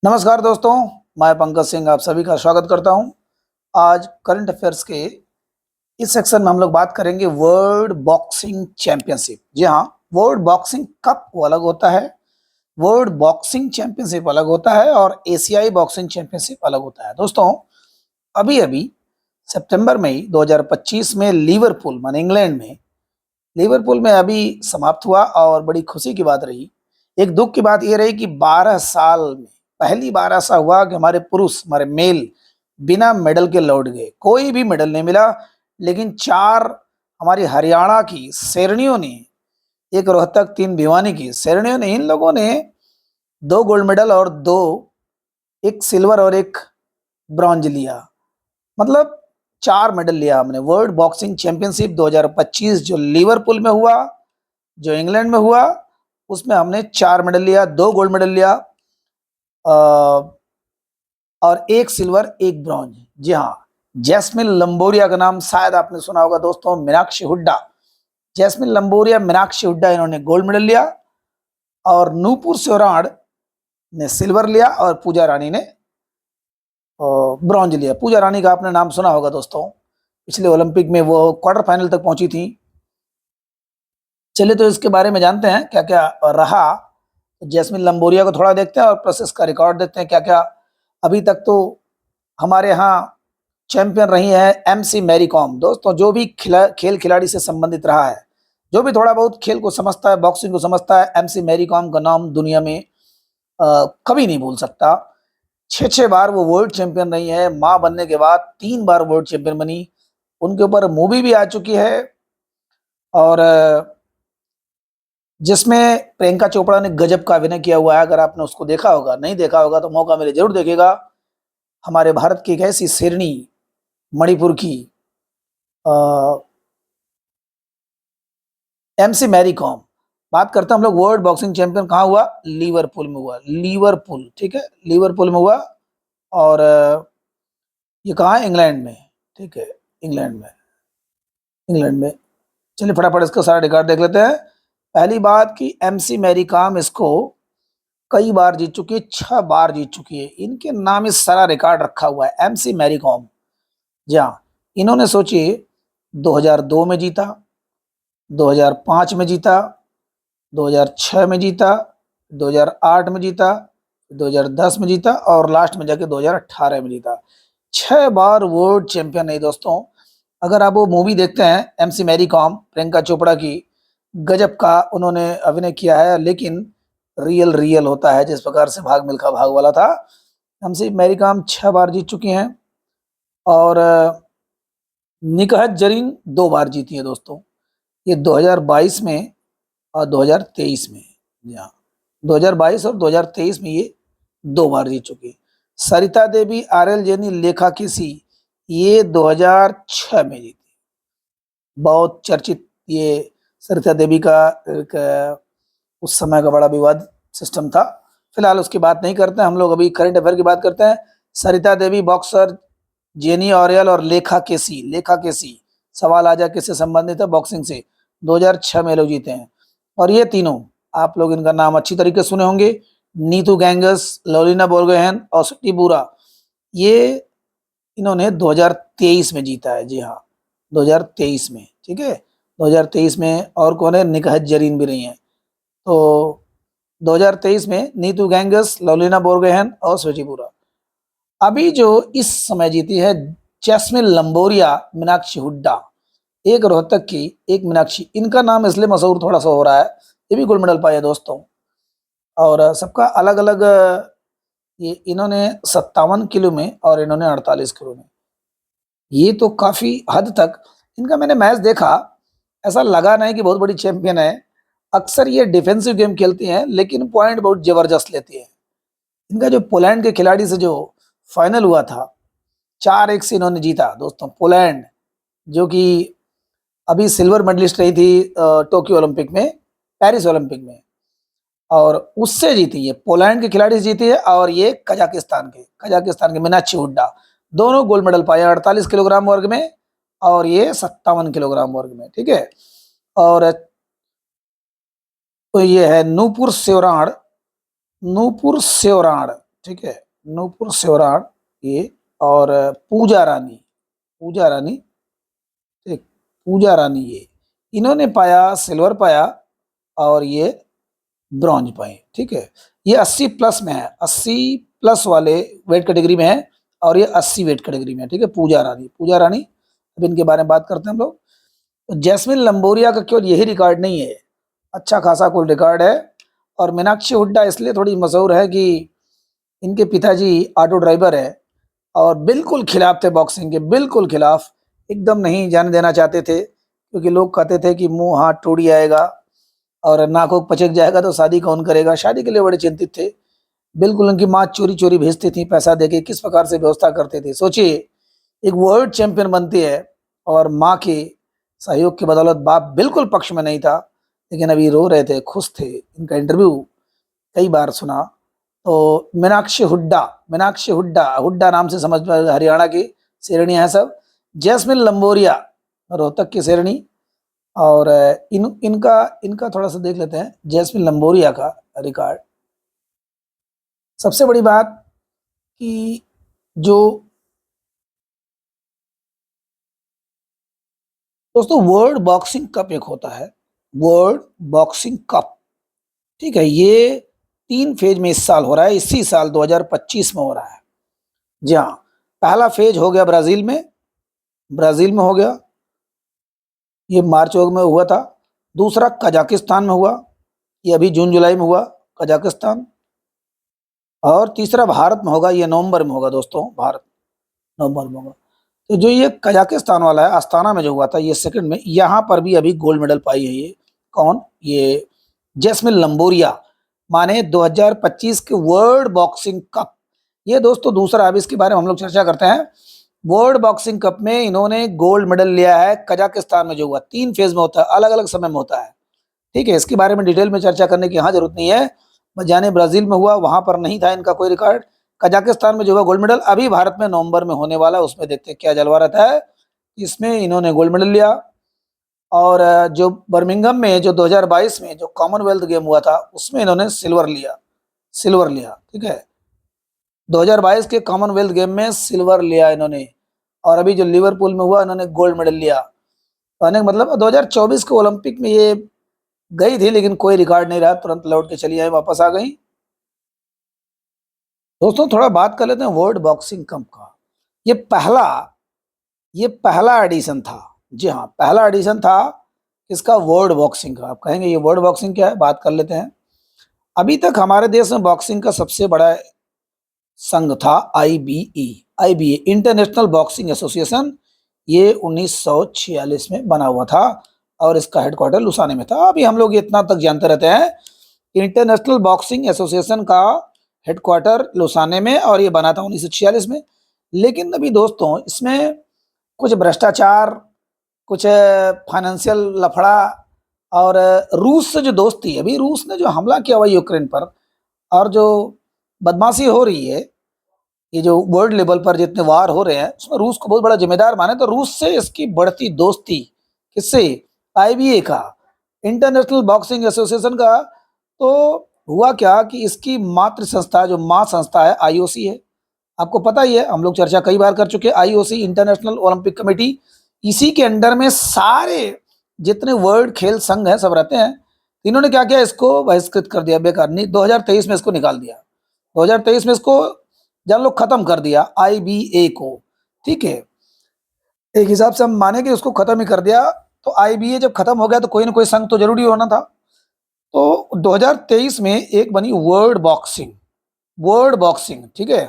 नमस्कार दोस्तों, मैं पंकज सिंह आप सभी का स्वागत करता हूं। आज करंट अफेयर्स के इस सेक्शन में हम लोग बात करेंगे वर्ल्ड बॉक्सिंग चैंपियनशिप। जी हाँ, वर्ल्ड बॉक्सिंग कप वो अलग होता है, वर्ल्ड बॉक्सिंग चैंपियनशिप अलग होता है और एशियाई बॉक्सिंग चैंपियनशिप अलग होता है। दोस्तों, अभी अभी सितंबर मई 2025 में लिवरपूल माने इंग्लैंड में लिवरपूल में अभी समाप्त हुआ और बड़ी खुशी की बात रही। एक दुख की बात यह रही कि 12 साल में पहली बार ऐसा हुआ कि हमारे पुरुष हमारे मेल बिना मेडल के लौट गए। कोई भी मेडल नहीं मिला, लेकिन चार हमारी हरियाणा की शेरनियों ने, एक रोहतक तीन भिवानी की शेरनियों ने, इन लोगों ने दो गोल्ड मेडल और दो, एक सिल्वर और एक ब्रॉन्ज लिया। मतलब चार मेडल लिया हमने। वर्ल्ड बॉक्सिंग चैंपियनशिप 2025 जो लिवरपूल में हुआ, जो इंग्लैंड में हुआ, उसमें हमने चार मेडल लिया, दो गोल्ड मेडल लिया और एक सिल्वर एक ब्रॉन्ज। जी हाँ, जैस्मिन लंबोरिया का नाम शायद आपने सुना होगा दोस्तों, मीनाक्षी हुड्डा। जैस्मिन लंबोरिया, मीनाक्षी हुड्डा, इन्होंने गोल्ड मेडल लिया और नूपुर सेवराण ने सिल्वर लिया और पूजा रानी ने ब्रॉन्ज लिया। पूजा रानी का आपने नाम सुना होगा दोस्तों, पिछले ओलंपिक में वो क्वार्टर फाइनल तक पहुंची थी। चलिए तो इसके बारे में जानते हैं क्या क्या रहा। जैस्मिन लंबोरिया को थोड़ा देखते हैं और प्लस इसका रिकॉर्ड देखते हैं क्या क्या अभी तक तो हमारे यहाँ चैंपियन रही है। एमसी मैरी कॉम। दोस्तों, जो भी खेल खिलाड़ी से संबंधित रहा है, जो भी थोड़ा बहुत खेल को समझता है, बॉक्सिंग को समझता है, एमसी मैरी कॉम का नाम दुनिया में कभी नहीं भूल सकता। छह बार वो वर्ल्ड चैंपियन रही है। माँ बनने के बाद 3 बार वर्ल्ड चैंपियन बनी। उनके ऊपर मूवी भी आ चुकी है और जिसमें प्रियंका चोपड़ा ने गजब का अभिनय किया हुआ है। अगर आपने उसको देखा होगा, नहीं देखा होगा तो मौका मिले जरूर देखेगा। हमारे भारत की एक ऐसी शेरनी, मणिपुर की एमसी मैरी कॉम। बात करते हैं हम लोग वर्ल्ड बॉक्सिंग चैंपियन कहाँ हुआ? लिवरपूल में हुआ। लिवरपूल, ठीक है, लिवरपूल में हुआ। और ये कहाँ है? इंग्लैंड में। ठीक है, इंग्लैंड में, इंग्लैंड में। चलिए फटाफट इसका सारा रिकॉर्ड देख लेते हैं। पहली बात कि एमसी मैरी कॉम इसको कई बार जीत चुकी है, 6 बार जीत चुकी है। इनके नाम इस सारा रिकॉर्ड रखा हुआ है, एमसी मैरी कॉम। जहाँ इन्होंने सोचिए 2002 में जीता, 2005 में जीता, 2006 में जीता, 2008 में जीता, 2010 में जीता और लास्ट में जाके 2018 में जीता। 6 बार वर्ल्ड चैंपियन है दोस्तों। अगर आप वो मूवी देखते हैं एमसी मैरी कॉम, प्रियंका चोपड़ा की, गजब का उन्होंने अभिनय किया है, लेकिन रियल रियल होता है जिस प्रकार से भाग मिल्खा भाग वाला था। एमसी मैरी कॉम 6 बार जीत चुकी हैं और निकहत जरीन 2 बार जीती है दोस्तों। ये 2022 में और 2023 में। जी हाँ, 2022 और 2023 में ये 2 बार जीत चुकी है। सरिता देवी, आरएल जैनी, लेखा केसी, ये 2006 में जीती। बहुत चर्चित ये सरिता देवी का एक, उस समय का बड़ा विवाद सिस्टम था। फिलहाल उसकी बात नहीं करते हैं हम लोग, अभी करंट अफेयर की बात करते हैं। Sarita Devi boxer, jenny Oriel और लेखा केसी। लेखा केसी, सवाल आ जाए किससे संबंधित है? बॉक्सिंग से। 2006 में लोग जीते हैं। और ये तीनों, आप लोग इनका नाम अच्छी तरीके से सुने होंगे, नीतू गैंगस, लवलीना बोरगोहेन और सुटी बुरा, ये इन्होंने 2023 में जीता है। जी हाँ, 2023 में। ठीक है, 2023 में और कौन है? निकहत जरीन भी रही हैं। तो 2023 में नीतू गैंगस, लवलीना बोरगोहेन और स्वीटी बुरा। अभी जो इस समय जीती है जैस्मिन लंबोरिया, मीनाक्षी हुड्डा, एक रोहतक की, एक मीनाक्षी। इनका नाम इसलिए मशहूर थोड़ा सा हो रहा है, ये भी गोल्ड मेडल पाए है दोस्तों। और सबका अलग अलग, ये इन्होंने 57 किलो में और इन्होंने 48 किलो में। ये तो काफी हद तक इनका मैंने मैच देखा, ऐसा लगा नहीं कि बहुत बड़ी चैंपियन है। अक्सर ये डिफेंसिव गेम खेलती हैं, लेकिन पॉइंट बहुत जबरदस्त लेती है। इनका जो पोलैंड के खिलाड़ी से जो फाइनल हुआ था, 4-1 से इन्होंने जीता दोस्तों। पोलैंड जो कि अभी सिल्वर मेडलिस्ट रही थी टोक्यो ओलंपिक में, पेरिस ओलंपिक में, और उससे जीती है। पोलैंड के खिलाड़ी से जीती है और ये कजाकिस्तान के मीनाक्षी हुड्डा। दोनों गोल्ड मेडल पाए, 48 किलोग्राम वर्ग में और ये 57 किलोग्राम वर्ग में। ठीक है, और तो ये है नूपुर सेवराण, नूपुर सेवराण। ठीक है, नूपुर सेवरान ये, और पूजा रानी, ठीक, पूजा रानी ये, इन्होंने पाया सिल्वर पाया और ये ब्रॉन्ज पाए। ठीक है, ये 80 प्लस में है, 80 प्लस वाले वेट कैटेगरी में है, और ये 80 वेट कैटेगरी में है। ठीक है, पूजा रानी, अब इनके बारे में बात करते हैं हम लोग। तो जैस्मिन लंबोरिया का केवल यही रिकॉर्ड नहीं है, अच्छा खासा कुल रिकॉर्ड है। और मीनाक्षी हुड्डा इसलिए थोड़ी मशहूर है कि इनके पिताजी ऑटो ड्राइवर है और बिल्कुल खिलाफ थे बॉक्सिंग के, बिल्कुल खिलाफ, एकदम नहीं जाने देना चाहते थे, क्योंकि लोग कहते थे कि मुंह हाथ टूट जाएगा और नाक पचक जाएगा तो शादी कौन करेगा, शादी के लिए बड़े चिंतित थे। बिल्कुल उनकी माँ चोरी चोरी भेजती थी पैसा देके, किस प्रकार से व्यवस्था करते थे सोचिए। एक वर्ल्ड चैंपियन बनती है और माँ के सहयोग की बदौलत बाप बिल्कुल पक्ष में नहीं था, लेकिन अभी रो रहे थे, खुश थे। इनका इंटरव्यू कई बार सुना। तो मीनाक्षी हुड्डा, हुड्डा नाम से समझ में, हरियाणा की शेरनी है सब। जैस्मिन लंबोरिया रोहतक की शेरनी। और इनका इनका थोड़ा सा देख लेते हैं जैस्मिन लंबोरिया का रिकॉर्ड। सबसे बड़ी बात कि जो दोस्तों वर्ल्ड बॉक्सिंग कप एक होता है, वर्ल्ड बॉक्सिंग कप, ठीक है, ये 3 फेज में इस साल हो रहा है, इसी साल 2025 में हो रहा है। जी हाँ, पहला फेज हो गया ब्राजील में हो गया, ये मार्च में हुआ था। दूसरा कजाकिस्तान में हुआ, ये अभी जून जुलाई में हुआ कजाकिस्तान। और तीसरा भारत में होगा, ये नवंबर में होगा दोस्तों, भारत नवंबर में होगा। तो जो ये कजाकिस्तान वाला है, अस्ताना में जो हुआ था, ये सेकंड में, यहाँ पर भी अभी गोल्ड मेडल पाई है ये, कौन, ये जैस्मिन लंबोरिया, माने 2025 के वर्ल्ड बॉक्सिंग कप। ये दोस्तों दूसरा, अभी इसके बारे में हम लोग चर्चा करते हैं। वर्ल्ड बॉक्सिंग कप में इन्होंने गोल्ड मेडल लिया है कजाकिस्तान में जो हुआ, 3 फेज में होता है, अलग अलग समय में होता है। ठीक है, इसके बारे में डिटेल में चर्चा करने की यहाँ जरूरत नहीं है। जाने ब्राजील में हुआ, वहां पर नहीं था इनका कोई रिकॉर्ड। कजाकिस्तान में जो हुआ गोल्ड मेडल, अभी भारत में नवंबर में होने वाला, उसमें देखते हैं क्या जलवा रहता है। इसमें इन्होंने गोल्ड मेडल लिया। और जो बर्मिंघम में जो 2022 में जो कॉमनवेल्थ गेम हुआ था, उसमें इन्होंने सिल्वर लिया। ठीक है, 2022 के कॉमनवेल्थ गेम में सिल्वर लिया इन्होंने। और अभी जो लिवरपूल में हुआ, इन्होंने गोल्ड मेडल लिया। कहने का मतलब 2024 के ओलंपिक में ये गई थी, लेकिन कोई रिकॉर्ड नहीं रहा, तुरंत लौट के चली आई, वापस आ गई। दोस्तों थोड़ा बात कर लेते हैं वर्ल्ड बॉक्सिंग कप का। ये पहला एडिशन था, जी हाँ, पहला एडिशन था इसका वर्ल्ड बॉक्सिंग का। आप कहेंगे ये वर्ल्ड बॉक्सिंग क्या है, बात कर लेते हैं। अभी तक हमारे देश में बॉक्सिंग का सबसे बड़ा संघ था आईबीए, इंटरनेशनल बॉक्सिंग एसोसिएशन। ये 1946 में बना हुआ था और इसका हेडक्वार्टर लुसाने में था। अभी हम लोग इतना तक जानते रहते हैं, इंटरनेशनल बॉक्सिंग एसोसिएशन का हेडक्वार्टर लुसाने में, और ये बना था 1946 में। लेकिन अभी दोस्तों इसमें कुछ भ्रष्टाचार, कुछ फाइनेंशियल लफड़ा, और रूस से जो दोस्ती, अभी रूस ने जो हमला किया हुआ यूक्रेन पर, और जो बदमाशी हो रही है, ये जो वर्ल्ड लेवल पर जितने वार हो रहे हैं, उसमें रूस को बहुत बड़ा जिम्मेदार माने। तो रूस से इसकी बढ़ती दोस्ती, किससे, आईबीए का, इंटरनेशनल बॉक्सिंग एसोसिएशन का। तो हुआ क्या कि इसकी मातृ संस्था, जो माँ संस्था है, आईओसी है। आपको पता ही है, हम लोग चर्चा कई बार कर चुके हैं, आईओसी इंटरनेशनल ओलंपिक कमेटी, इसी के अंडर में सारे जितने वर्ल्ड खेल संघ हैं सब रहते हैं। इन्होंने क्या किया, इसको बहिष्कृत कर दिया, बेकार नहीं, 2023 में इसको निकाल दिया, 2023 में इसको जान लो खत्म कर दिया आईबीए को। ठीक है, एक हिसाब से हम माने कि उसको खत्म ही कर दिया। तो आईबीए जब खत्म हो गया तो कोई ना कोई संघ तो जरूरी होना था। तो 2023 में एक बनी वर्ल्ड बॉक्सिंग, ठीक है,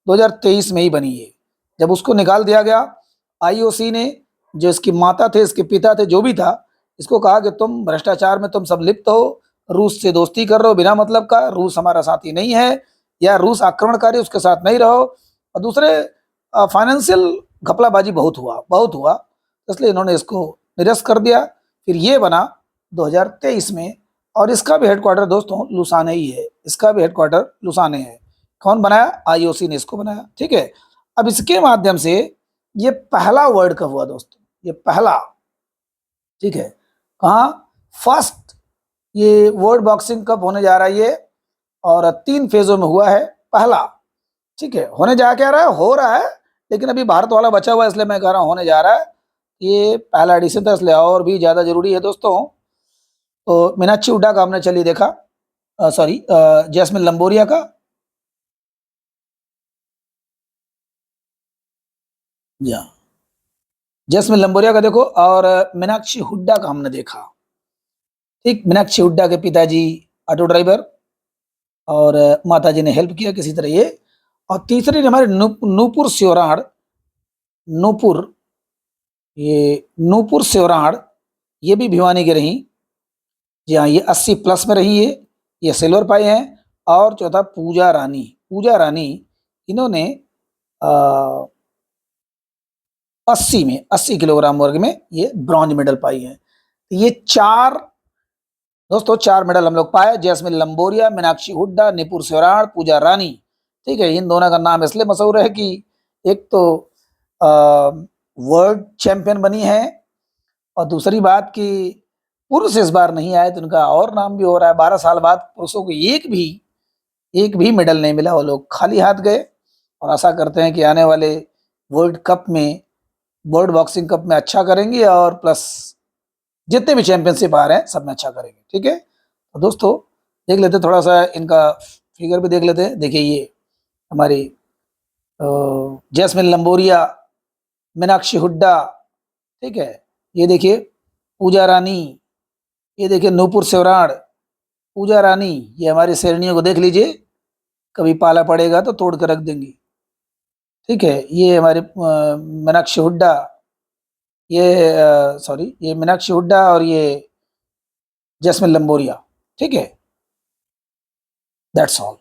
2023 में ही बनी है। जब उसको निकाल दिया गया, आईओसी ने, जो इसकी माता थे, इसके पिता थे, जो भी था, इसको कहा कि तुम भ्रष्टाचार में तुम सब लिप्त हो, रूस से दोस्ती कर रहे हो बिना मतलब का, रूस हमारा साथी नहीं है, या रूस आक्रमणकारी, उसके साथ नहीं रहो। और दूसरे फाइनेंशियल घपलाबाजी बहुत हुआ, इसलिए इन्होंने इसको निरस्त कर दिया। फिर ये बना 2023 में, और इसका भी हेडक्वार्टर दोस्तों लुसाने ही है, इसका भी हेडक्वार्टर लुसाने है। कौन बनाया, आईओसी ने इसको बनाया। ठीक है, अब इसके माध्यम से ये पहला वर्ल्ड कप हुआ दोस्तों, ये पहला, ठीक है, कहाँ, फर्स्ट ये वर्ल्ड बॉक्सिंग कप होने जा रहा है ये, और 3 फेजों में हुआ है, पहला। ठीक है, होने जा क्या रहा है, हो रहा है, लेकिन अभी भारत वाला बचा हुआ है, इसलिए मैं कह रहा हूँ होने जा रहा है। ये पहला एडिशन था, इसलिए और भी ज़्यादा जरूरी है दोस्तों। तो मीनाक्षी हुड्डा का हमने चलिए देखा, सॉरी जैस्मिन लंबोरिया का, या जैस्मिन लंबोरिया का देखो, और मीनाक्षी हुड्डा का हमने देखा। ठीक, मीनाक्षी हुड्डा के पिताजी ऑटो ड्राइवर, और माता जी ने हेल्प किया किसी तरह ये। और तीसरी हमारे नूपुर सियोराड़, नूपुर, ये नूपुर सियोराड़, ये भी भिवानी की रही। जी हाँ, ये 80 प्लस में रही है, ये सिल्वर पाई हैं। और चौथा पूजा रानी, पूजा रानी, इन्होंने 80 किलोग्राम वर्ग में ये ब्रॉन्ज मेडल पाई है। ये चार दोस्तों, चार मेडल हम लोग पाए, जैस्मिन लंबोरिया, मीनाक्षी हुड्डा, निपुर सिवराण, पूजा रानी। ठीक है, इन दोनों का नाम इसलिए मशहूर है कि एक तो वर्ल्ड चैंपियन बनी है, और दूसरी बात कि पुरुष इस बार नहीं आए, तो उनका और नाम भी हो रहा है। 12 साल बाद पुरुषों को एक भी मेडल नहीं मिला, वो लोग खाली हाथ गए। और आशा करते हैं कि आने वाले वर्ल्ड कप में, वर्ल्ड बॉक्सिंग कप में अच्छा करेंगे, और प्लस जितने भी चैंपियनशिप आ रहे हैं सब में अच्छा करेंगे। ठीक है, तो दोस्तों देख लेते थोड़ा सा इनका फिगर भी देख लेते हैं। देखिए, ये हमारी जैस्मिन लंबोरिया, मीनाक्षी हुड्डा, ठीक है, ये देखिए पूजा रानी, ये देखिए नूपुर सिवराण, पूजा रानी, ये हमारी शेरनियों को देख लीजिए, कभी पाला पड़ेगा तो तोड़ कर रख देंगी। ठीक है, ये हमारे मीनाक्षी हुड्डा, ये सॉरी, ये मीनाक्षी हुड्डा और ये जैस्मिन लंबोरिया। ठीक है, दैट्स ऑल।